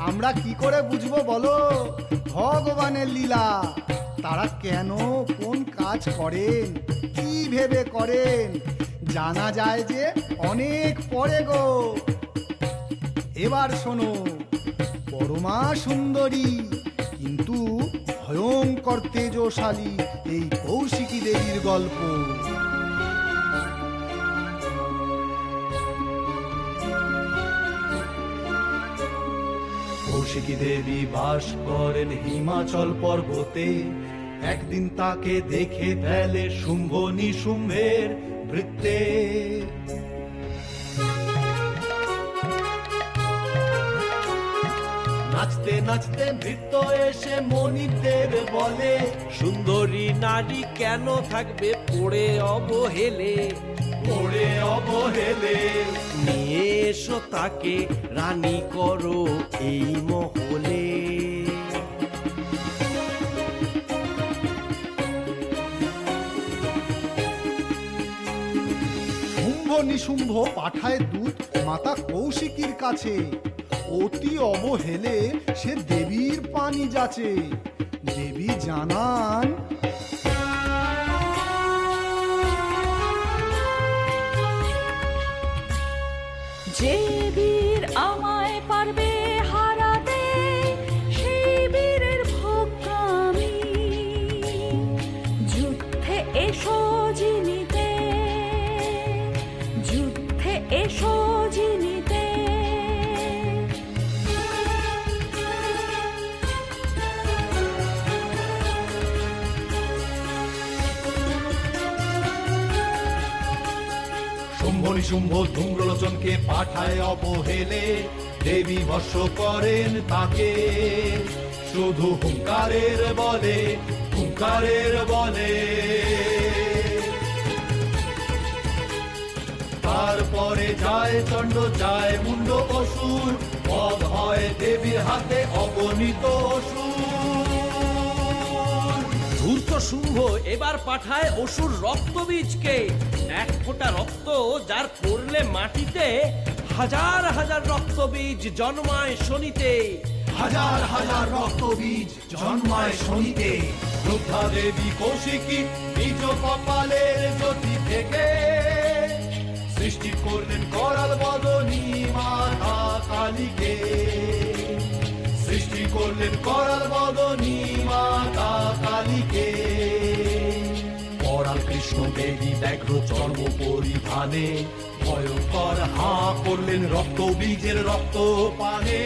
আমরা কি করে বুঝবো বলো ভগবানের লীলা? তারা কেন কোন কাজ করেন, কি ভেবে করেন, জানা যায় যে অনেক পরে গো। এবার শোনো পরমা সুন্দরী কিন্তু ভয়ঙ্কর তেজশালী এই কৌশিকী দেবীর গল্প। কৌশিকী দেবী বাস করেন হিমাচল পর্বতে। একদিন তাকে দেখে ফেলে শুম্ভ নিশুম্ভের বৃত্তে। নাচতে নাচতে ভৃত্য এসে মনিবদের বলে, সুন্দরী নারী কেন থাকবে পড়ে অবহেলে? পড়ে অবহেলে নিয়ে এসো তাকে রানী করো এই মহলে। শুম্ভ নিশুম্ভ পাঠায় দূত মাতা কৌশিকীর কাছে। অতি অবহেলে সে দেবীর পানি যাচে। দেবী জানান, যে বীর আমায় পারবে হারাতে, সেই বীরের ভোগ্য আমি। যুদ্ধে এসো জিনিতে, যুদ্ধে এসো জিনিতে। শুম্ভ নিশুম্ভ ধূম্রলোচনকে পাঠায় অবহেলে। দেবী ভস্য করেন তাকে শুধু হুঙ্কারের বলে, হুঙ্কারের বলে। তারপরে যায় চণ্ড, যায় মুন্ড অসুর, বধ হয় দেবীর হাতে অগণিত অসুর। ধূর্ত শুম্ভ এবার পাঠায় অসুর রক্তবীজকে। এক ফোঁটা রক্ত যার পড়লে মাটিতে, হাজার হাজার রক্তবীজ জন্মায় শনিতে। হাজার হাজার রক্তবীজ জন্মায় শনিতে। রুদ্ধা দেবী কৌশিকী নিজ কপালের জ্যোতি থেকে সৃষ্টি করলেন করাল বদনী মাতা কালীকে। সৃষ্টি করলেন করাল বদনী মাতা কালীকে। করাল কৃষ্ণ দেবী ব্যাঘ্র চর্ম পরিধানে ভয়ঙ্কর হাঁ করলেন রক্ত বীজের রক্ত পানে।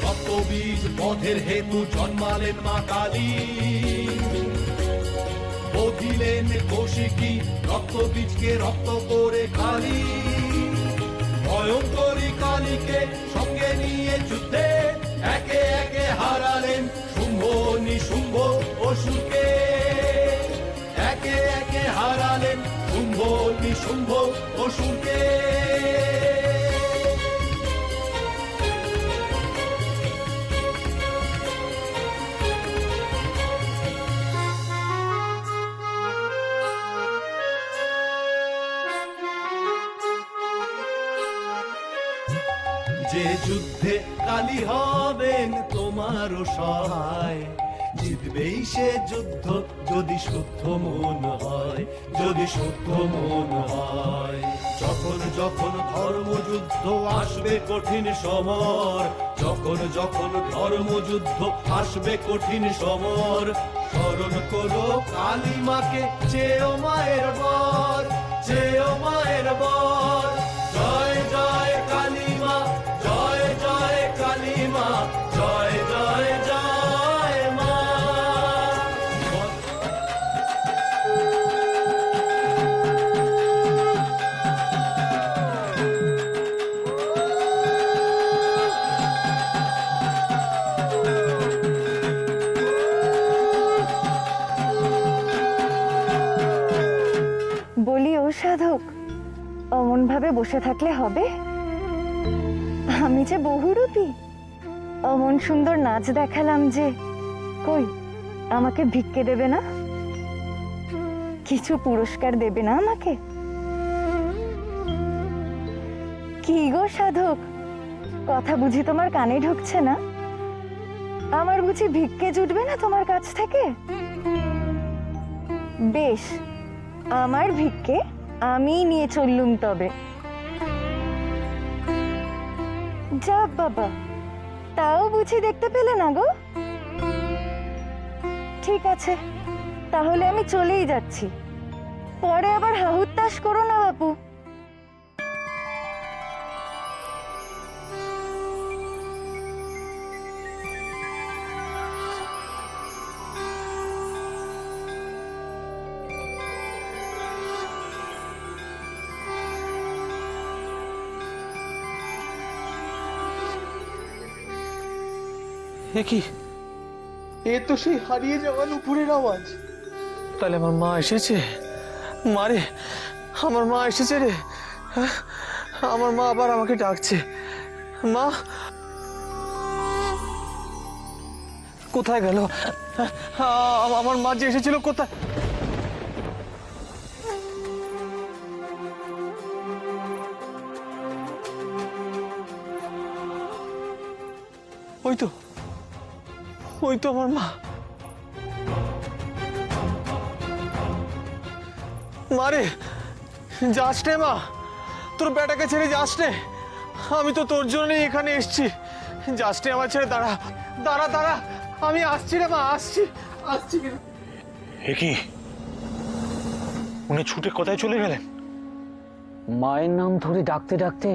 রক্তবীজ বধের হেতু জন্মালেন মা কালী। বধিলেন কৌশিকী রক্তবীজকে রক্ত করে খালি। ভয়ঙ্করী কালীকে সঙ্গে নিয়ে যুদ্ধে একে একে হারালেন শুম্ভ নিশুম্ভ অসুরকে। একে একে হারালেন শুম্ভ নিশুম্ভ অসুরকে। যে যুদ্ধে কালী হবেন তোমারও সহায়, জিতবেই সে যুদ্ধ যদি শুদ্ধ মন হয়, যদি শুদ্ধ মন হয়। যখন যখন ধর্মযুদ্ধ আসবে কঠিন সমর, যখন যখন ধর্মযুদ্ধ আসবে কঠিন সমর, স্মরণ করো কালী মাকে, চেয়েও মায়ের বর, চেয়েও মায়ের বর। জয় জয় কালী মা, জয় জয় কালী মা, জয় জয় জয় মা। বলি ও সাধক, অমন ভাবে বসে থাকলে হবে? আমি যে বহুরূপী, অমন সুন্দর নাচ দেখালাম যে, কই আমাকে ভিক্ষে দেবে না? কিছু পুরস্কার দেবে না আমাকে? কি গো সাধক, কথা বুঝি তোমার কানে ঢুকছে না? আমার বুঝি ভিক্ষে জুটবে না তোমার কাছ থেকে? বেশ, আমার ভিক্ষে আমি নিয়ে চললুম তবে। যাক বাবা, তাও বুঝি দেখতে পেলে না গো? ঠিক আছে, তাহলে আমি চলেই যাচ্ছি। পরে আবার হাহুতাশ করো না বাপু। এ কি? এ তো সেই হারিয়ে যাওয়া নুপুরের আওয়াজ। তাহলে আমার মা এসেছে। মারে, আমার মা এসেছে রে। হ্যাঁ, আমার মা আবার আমাকে ডাকছে। মা কোথায় গেল? আমার মা যে এসেছিল কোথায়? ওই তো, ওই তো আমার মা। মারে, যাস রে মা, তোর বেটাকে ছেড়ে যাস রে। আমি তো তোর জন্যই এখানে এসেছি। যাস রে, আমার ছেড়ে দাঁড়া, দাঁড়া দাঁড়া, আমি আসছি রে মা, আসছি আসছি। এ কি, উনি ছুটে কোথায় চলে গেলেন? মায়ের নাম ধরে ডাকতে ডাকতে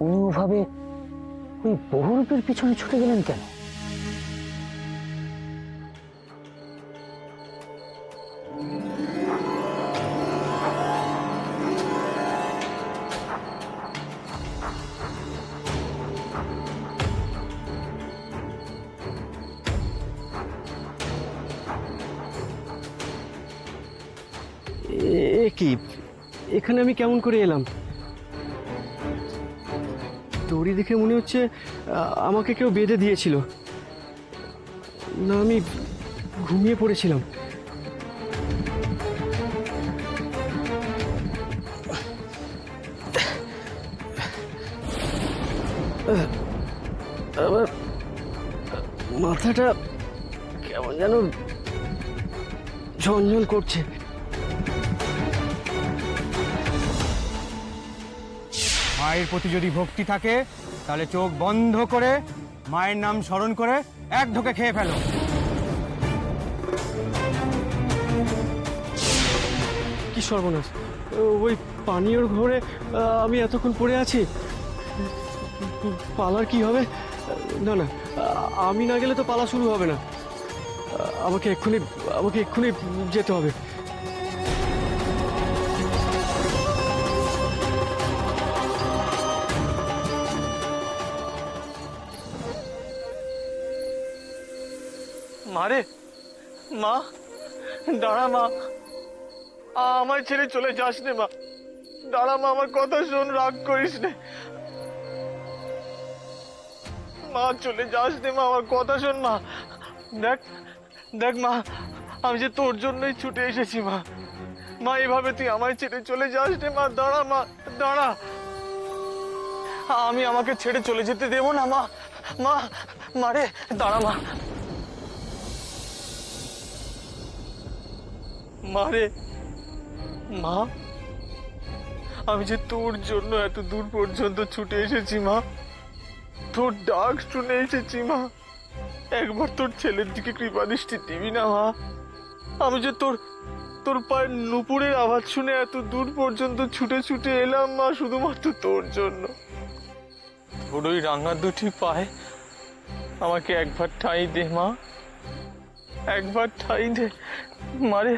উনি ওভাবে ওই বহুরূপের পিছনে ছুটে গেলেন কেন? এ কি, এখানে আমি কেমন করে এলাম? দড়ি দেখে মনে হচ্ছে আমাকে কেউ বেঁধে দিয়েছিল। না, আমি ঘুমিয়ে পড়েছিলাম। আবার মাথাটা কেমন যেন ঝনঝন করছে। মায়ের প্রতি যদি ভক্তি থাকে তাহলে চোখ বন্ধ করে মায়ের নাম স্মরণ করে এক ঢোকে খেয়ে ফেলো। কি সর্বনাশ! ওই পানীয়র ঘরে আমি এতক্ষণ পড়ে আছি। পালার কি হবে? না না, আমি না গেলে তো পালা শুরু হবে না। আমাকে এক্ষুনি যেতে হবে। মারে, মা দাঁড়া মা, আমার ছেড়ে চলে যাস নে মা। দাঁড়া মা, আমার কথা শোন, রাগ করিস নে মা, চলে যাস নে মা, আমার কথা শোন মা। দেখ দেখ মা, আমি যে তোর জন্যই ছুটে এসেছি মা। মা, এভাবে তুই আমায় ছেড়ে চলে যাস নে মা। দাঁড়া মা, দাঁড়া, আমি আমাকে ছেড়ে চলে যেতে দেবো না মা। মা, মারে দাঁড়া মা। মারে, মা, আমি যে তোর জন্য এত দূর পর্যন্ত ছুটে এসেছি মা। তোর ডাক শুনে এসেছি মা। একবার তোর ছেলের দিকে কৃপা দৃষ্টি দিবি না মা? আমি যে তোর পায়ের নুপুরের আওয়াজ শুনে এত দূর পর্যন্ত ছুটে ছুটে এলাম মা, শুধুমাত্র তোর জন্য। তোর ওই রাঙা দুটি পায়ে আমাকে একবার ঠাঁই দে মা, একবার ঠাঁই দে মারে।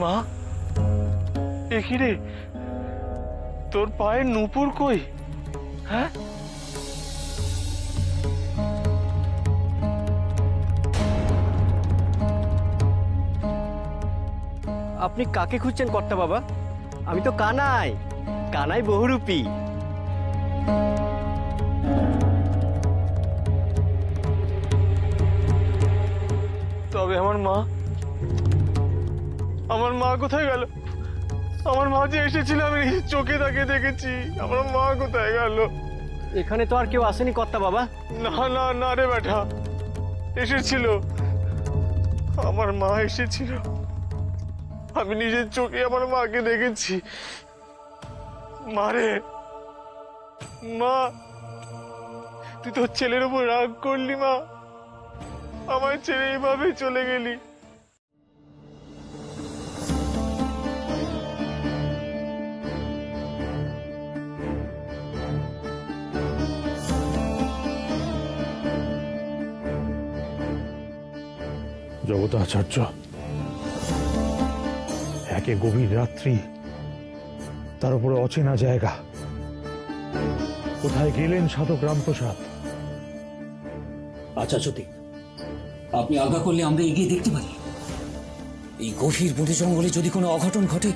মা, এ কি রে, তোর পায়ের নুপুর কই? হ্যাঁ, আপনি কাকে খুঁজছেন কর্তা বাবা? আমি তো কানাই, কানাই বহুরূপী। তবে আমার মা কোথায় গেল? আমার মা যে এসেছিল, আমি নিজের চোখে তাকে দেখেছি। আমার মা কোথায় গেল? এখানে তো আর কেউ আসেনি কর্তা বাবা। না না না রে বেটা, এসেছিল, আমার মা এসেছিল। আমি নিজের চোখে আমার মাকে দেখেছি। মারে, মা, তুই তোর ছেলের উপর রাগ করলি মা, আমায় ছেড়ে এইভাবে চলে গেলি। জগতাচার্য, একে গভীর রাত্রি, তার উপরে অচেনা জায়গা। কোথায় গেলেন সাধক রামপ্রসাদ? আচ্ছা জ্যোতি, আপনি আজ্ঞা করলে আমরা এগিয়ে দেখতে পারি। এই গভীর বনে জঙ্গলে যদি কোনো অঘটন ঘটে,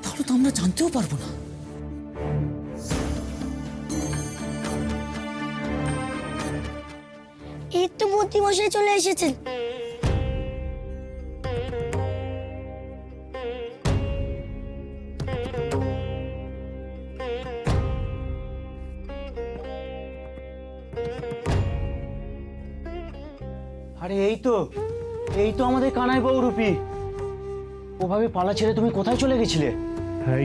তাহলে তো আমরা জানতেও পারবো না। এই তো মন্ত্রী মশাই চলে এসেছেন। আরে এই তো আমাদের কানাই বহুরূপী। ওভাবে পালা ছেড়ে তুমি কোথায় চলে গেছিলে? হ্যাঁ,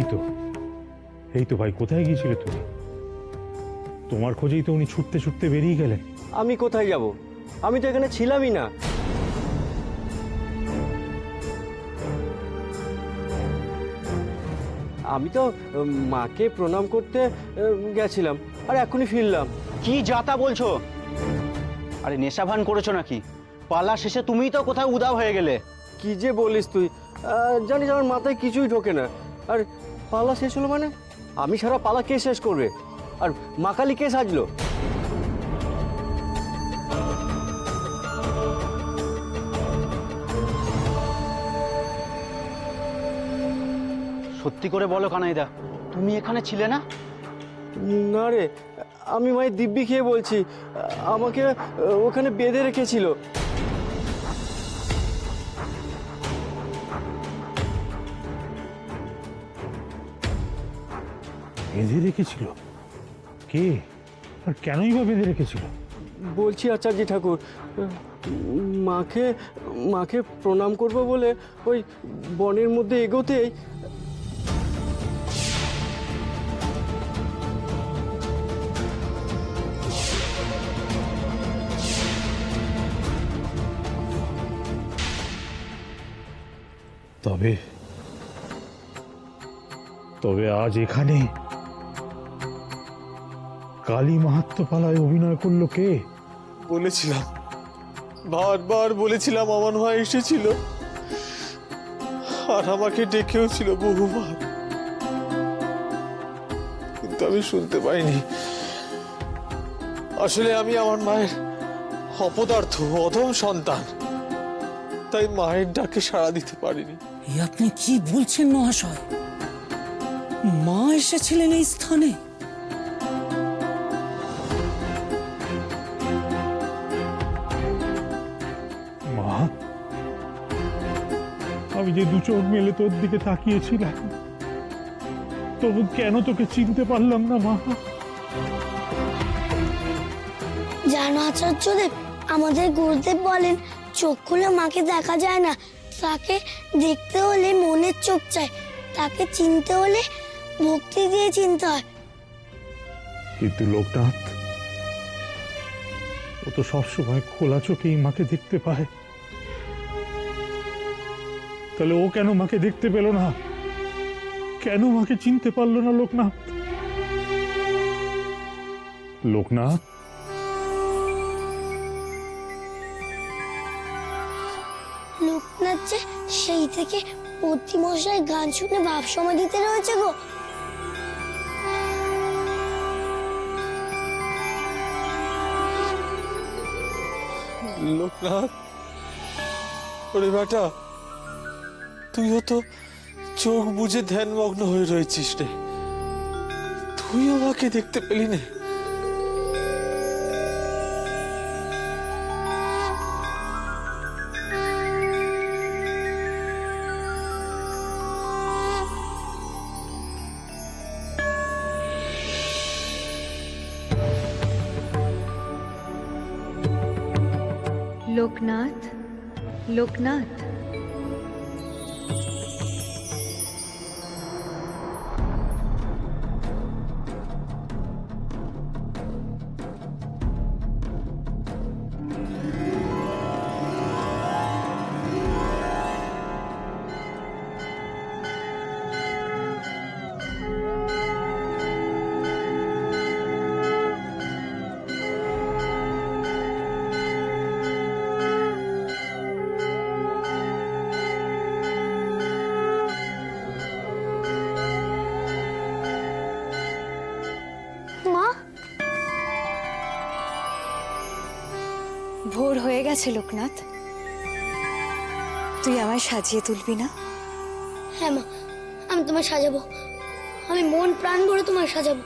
এই তো ভাই, কোথায় গিয়েছিলে তুমি? তোমার খোঁজেই তো উনি ছুটতে ছুটতে বেরিয়ে গেলেন। আমি কোথায় যাব? আমি তো এখানে ছিলামই না। আমি তো মাকে প্রণাম করতে গেছিলাম, আর এখনই ফিরলাম। কি যাতা বলছো? আরে নেশা ভান করেছো নাকি? পালা শেষে তুমিই তো কোথাও উধাও হয়ে গেলে। কি যে বলিস তুই! জানিস আমার মাথায় কিছুই ঢোকে না। আর পালা শেষ হলো মানে? আমি সারা পালা কে শেষ করবে? আর মা কালী কে সাজলো? সত্যি করে বলো কানাইদা, তুমি এখানে ছিলে না? না রে, আমি মায়ের দিব্যি খেয়ে বলছি, আমাকে ওখানে বেঁধে রেখেছিল। বেঁধে রেখেছিল? কে আর কেনই বা বেঁধে রেখেছিল? বলছি আচার্য ঠাকুর, মাকে প্রণাম করব বলে ওই বনের মধ্যে এগোতেই তবে আজ এখানে কালী মাহাত্ম্য পালায় অভিনয় করলো কে? বলেছিলাম, বারবার বলেছিলাম আমার মা এসেছিল, আর আমাকে ডেকেও ছিল বহুবার, কিন্তু আমি শুনতে পাইনি। আসলে আমি আমার মায়ের অপদার্থ অধম সন্তান, তাই মায়ের ডাকে সাড়া দিতে পারিনি। এ আপনি কি বলছেন মহাশয়? মা এসেছিলেন এই স্থানে? মা, আমি যে দু চোখ মেলে তোর দিকে তাকিয়েছিলাম, তবু কেন তোকে চিনতে পারলাম না মা? জানো আচার্যদেব, আমাদের গুরুদেব বলেন চোখ খুলে মাকে দেখা যায় না, তাকে দেখতে হলে মনের চোখ চাই, তাকে চিনতে হলে ভক্তি দিয়ে চিনতে হয়। কিন্তু লোকনাথ, ও তো সবসময় খোলা চোখেই মাকে দেখতে পায়, তাহলে ও কেন মাকে দেখতে পেল না? কেন মাকে চিনতে পারলো না লোকনাথ? লোকনাথ, লোকনাথ যে সেই থেকে মশাই গান শুনে ভাব সমাধিতে রয়েছে গো। লোকনাথ, ওরে বেটা, তুইও তো চোখ বুজে ধ্যানমগ্ন হয়ে রয়েছিস রে, তুই আমাকে দেখতে পেলি না? লোকনাথ, লোকনাথ, মা, ভোর হয়ে গেছে লোকনাথ, তুই আমায় সাজিয়ে তুলবি না? হ্যাঁ মা, আমি তোমায় সাজাবো, আমি মন প্রাণ ভরে তোমায় সাজাবো।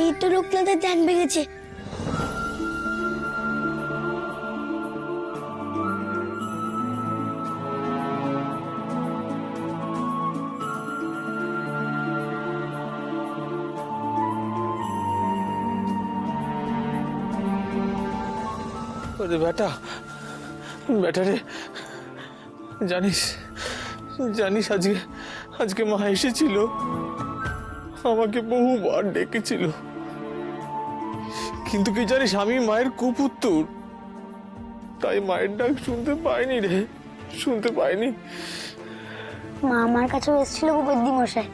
এই তো লোকনাথের ধ্যান ভেঙেছে। ওরে বেটা, বেটা রে, জানিস জানিস আজকে মা এসেছিল, আমাকে বহুবার ডেকেছিল, কিন্তু কি জানিস আমি মায়ের কুপুত্তর, তাই মায়ের ডাক শুনতে পাইনি রে, শুনতে পাইনি। মা আমার কাছেও এসেছিল গো বৈদ্যি মশাই।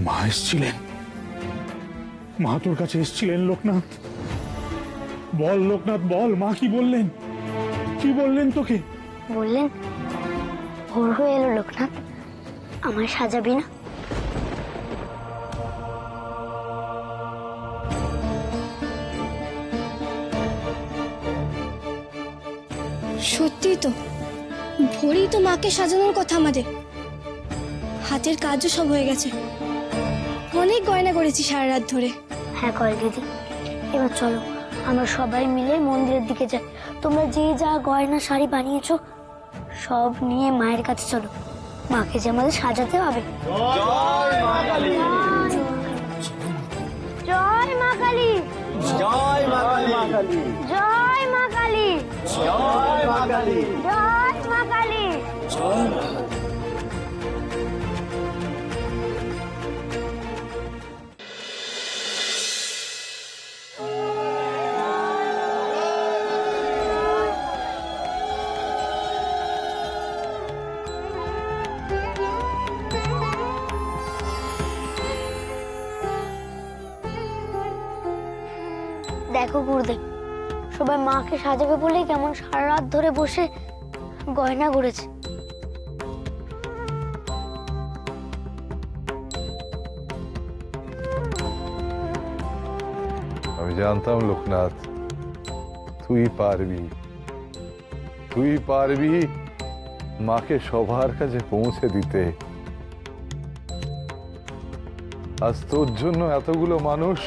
মা এসছিলেন? মা তোর কাছে এসছিলেন লোকনাথ? বল লোকনাথ বল, মা কি বললেন? কি বললেন তোকে? বললেন ভোর হয়ে এলো লোকনাথ, আমায় সাজাবি না? সত্যি তো, ভোরেই তো মাকে সাজানোর কথা আমাদের, হাতের কাজও সব হয়ে গেছে, অনেক গয়না করেছি সারা রাত ধরে। হ্যাঁ কর দিদি, এবার চলো আমরা সবাই মিলে মন্দিরের দিকে যাই। তোমরা যে যা গয়না শাড়ি বানিয়েছো সব নিয়ে মায়ের কাছে চলো, মাকে যে আমাদের সাজাতে হবে। জয় মা কালী, জয় মা কালী, জয় মা কালী, জয় মা কালী, জয় মা কালী, জয় মা কালী। দেখো গুরুদেব, সবাই মাকে সাজাবে বলেই কেমন সারা রাত ধরে বসে গয়না গড়েছে। আমি জানতাম লোকনাথ তুই পারবি, তুই পারবি মাকে সবার কাছে পৌঁছে দিতে। আজ তোর জন্য এতগুলো মানুষ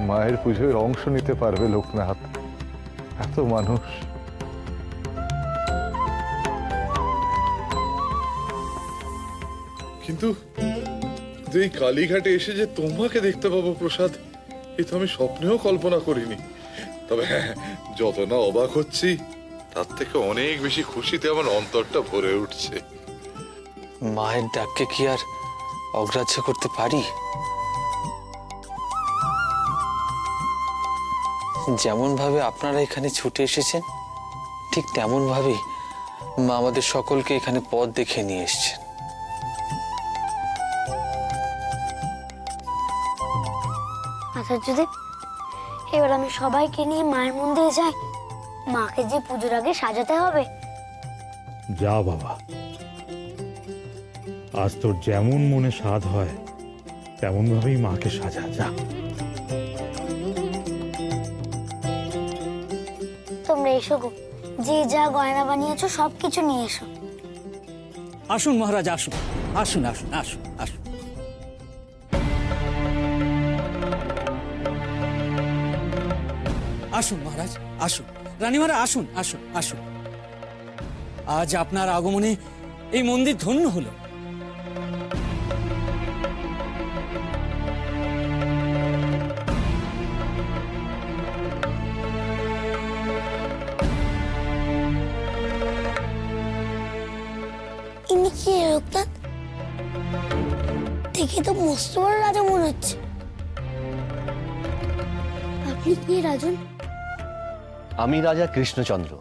মায়ের পুজোয় অংশ নিতে পারবে লোকনাথ, এত মানুষ। কিন্তু এই কালীঘাটে এসে যে তোমাকে দেখতে পাবো প্রসাদ, এ তো আমি স্বপ্নেও কল্পনা করিনি। তবে হ্যাঁ, যত না অবাক হচ্ছি তার থেকে অনেক বেশি খুশিতে আমার অন্তরটা ভরে উঠছে। মায়ের ডাককে কি আর অগ্রাহ্য করতে পারি? যেমন ভাবে আপনারা এখানে ছুটে এসেছেন, ঠিক তেমন ভাবেই মা আমাদের সকলকে এখানে পথ দেখে নিয়ে এসেছেন। আচার্যদেব, এবার আমি সবাইকে নিয়ে মায়ের মন্দিরে যাই। মাকে যে পুজোর আগে সাজাতে হবে। যা বাবা, আজ তোর যেমন মনে স্বাদ হয় তেমন ভাবেই মাকে সাজা। যা। তোমরা এসো গো, যে যা গয়না বানিয়েছো সবকিছু নিয়ে এসো। আসুন মহারাজ, আসুন আসুন আসুন আসুন আসুন। আসুন মহারাজ, আসুন। রানীমারা আসুন আসুন আসুন। আজ আপনার আগমনে এই মন্দির ধন্য হলো। ইনি কি লোকনাথ? দেখে তো মস্ত বড় রাজা মনে হচ্ছে। আপনি কি রাজন? আমি রাজা কৃষ্ণচন্দ্র।